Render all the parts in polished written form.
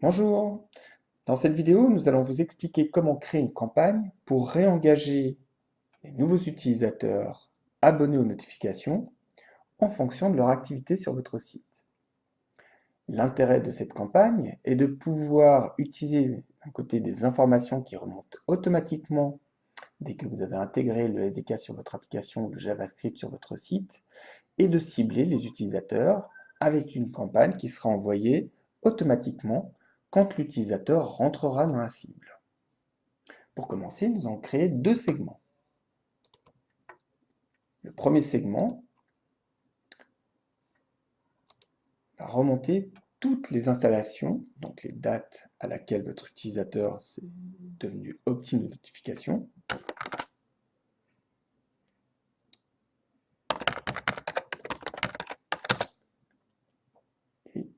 Bonjour, dans cette vidéo, nous allons vous expliquer comment créer une campagne pour réengager les nouveaux utilisateurs abonnés aux notifications en fonction de leur activité sur votre site. L'intérêt de cette campagne est de pouvoir utiliser d'un côté des informations qui remontent automatiquement dès que vous avez intégré le SDK sur votre application ou le JavaScript sur votre site et de cibler les utilisateurs avec une campagne qui sera envoyée automatiquement quand l'utilisateur rentrera dans la cible. Pour commencer, nous allons créer deux segments. Le premier segment va remonter toutes les installations, donc les dates à laquelle votre utilisateur s'est devenu opt-in de notification. Et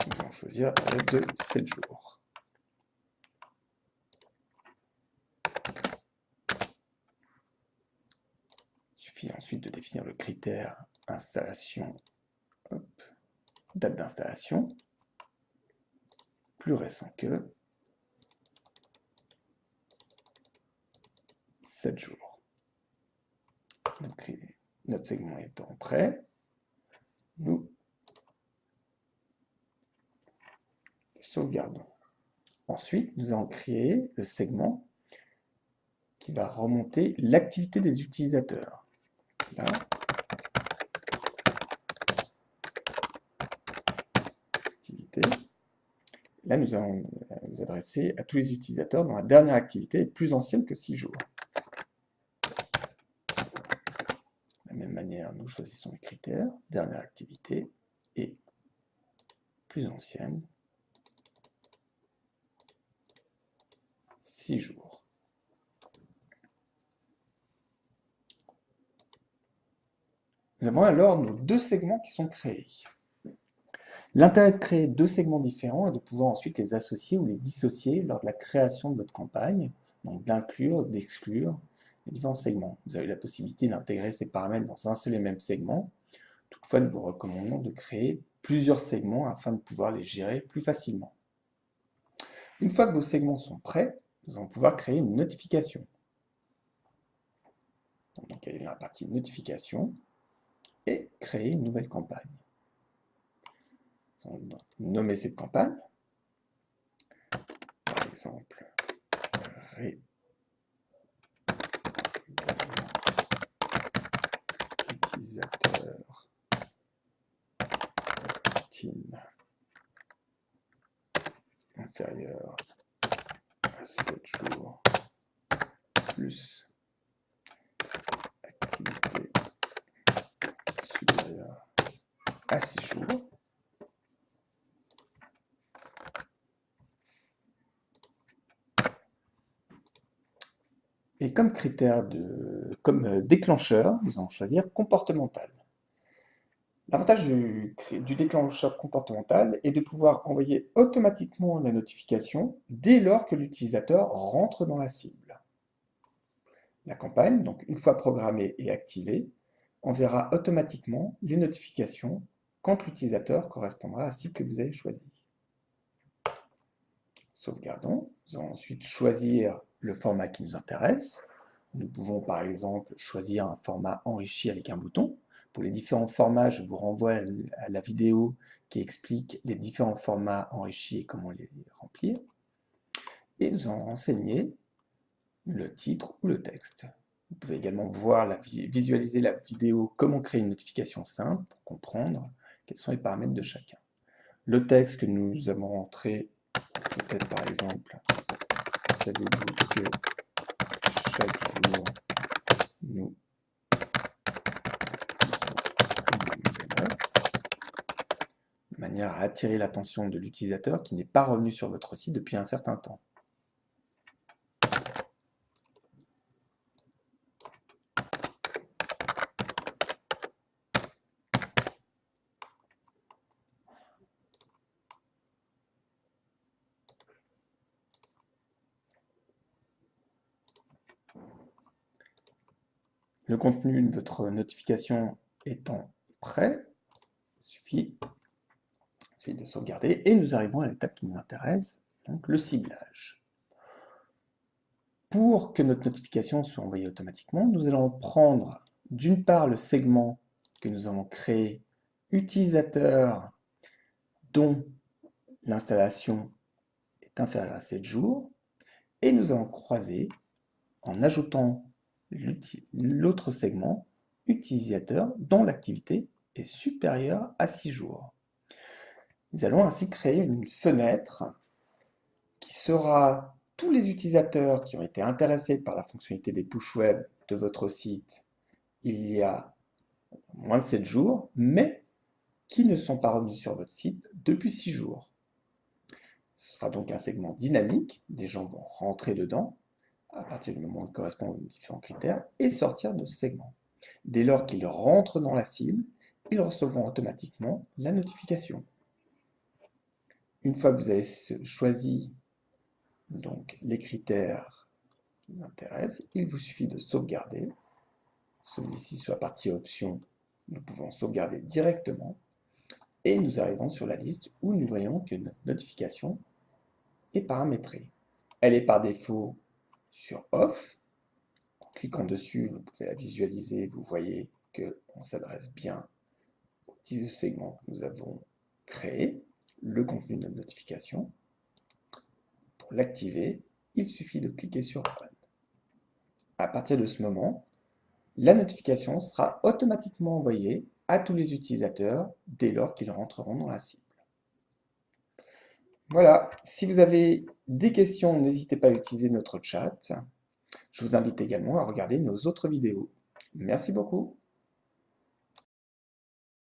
nous allons choisir la période de 7 jours. Il suffit ensuite de définir le critère installation, hop, date d'installation, plus récent que 7 jours. Donc, notre segment étant prêt, nous sauvegardons. Ensuite, nous allons créer le segment qui va remonter l'activité des utilisateurs. Là, activité. Là, nous allons nous adresser à tous les utilisateurs dont la dernière activité est plus ancienne que 6 jours. De la même manière, nous choisissons les critères, dernière activité et plus ancienne, 6 jours. Nous avons alors nos deux segments qui sont créés. L'intérêt de créer deux segments différents est de pouvoir ensuite les associer ou les dissocier lors de la création de votre campagne, donc d'inclure, d'exclure les différents segments. Vous avez la possibilité d'intégrer ces paramètres dans un seul et même segment. Toutefois, nous vous recommandons de créer plusieurs segments afin de pouvoir les gérer plus facilement. Une fois que vos segments sont prêts, nous allons pouvoir créer une notification. Donc, aller dans la partie notification et créer une nouvelle campagne. Nous allons nommer cette campagne. Par exemple, utilisateur opt-in inférieur à 7 jours plus activité supérieure à 6 jours. Et comme critère comme déclencheur, nous allons choisir comportemental. L'avantage du déclencheur comportemental est de pouvoir envoyer automatiquement la notification dès lors que l'utilisateur rentre dans la cible. La campagne, donc une fois programmée et activée, enverra automatiquement les notifications quand l'utilisateur correspondra à la cible que vous avez choisie. Sauvegardons. Nous allons ensuite choisir le format qui nous intéresse. Nous pouvons par exemple choisir un format enrichi avec un bouton. Pour les différents formats, je vous renvoie à la vidéo qui explique les différents formats enrichis et comment les remplir. Et nous allons renseigner le titre ou le texte. Vous pouvez également visualiser la vidéo comment créer une notification simple pour comprendre quels sont les paramètres de chacun. Le texte que nous avons rentré peut être par exemple, savez-vous que chaque jour nous de manière à attirer l'attention de l'utilisateur qui n'est pas revenu sur votre site depuis un certain temps. Le contenu de votre notification étant prêt, il suffit de sauvegarder et nous arrivons à l'étape qui nous intéresse, donc le ciblage. Pour que notre notification soit envoyée automatiquement, nous allons prendre d'une part le segment que nous avons créé, utilisateur dont l'installation est inférieure à 7 jours, et nous allons croiser en ajoutant l'autre segment, utilisateur dont l'activité est supérieure à 6 jours. Nous allons ainsi créer une fenêtre qui sera tous les utilisateurs qui ont été intéressés par la fonctionnalité des push web de votre site il y a moins de 7 jours, mais qui ne sont pas revenus sur votre site depuis 6 jours. Ce sera donc un segment dynamique, des gens vont rentrer dedans à partir du moment où il correspond aux différents critères et sortir de ce segment. Dès lors qu'ils rentrent dans la cible, ils recevront automatiquement la notification. Une fois que vous avez choisi donc les critères qui vous intéressent, il vous suffit de sauvegarder. Celui-ci sur la partie options, nous pouvons sauvegarder directement et nous arrivons sur la liste où nous voyons que notre notification est paramétrée. Elle est par défaut sur off. En cliquant dessus, vous pouvez la visualiser, vous voyez qu'on s'adresse bien au petit segment que nous avons créé, le contenu de notre notification. Pour l'activer, il suffit de cliquer sur On. À partir de ce moment, la notification sera automatiquement envoyée à tous les utilisateurs dès lors qu'ils rentreront dans la cible. Voilà, si vous avez des questions, n'hésitez pas à utiliser notre chat. Je vous invite également à regarder nos autres vidéos. Merci beaucoup.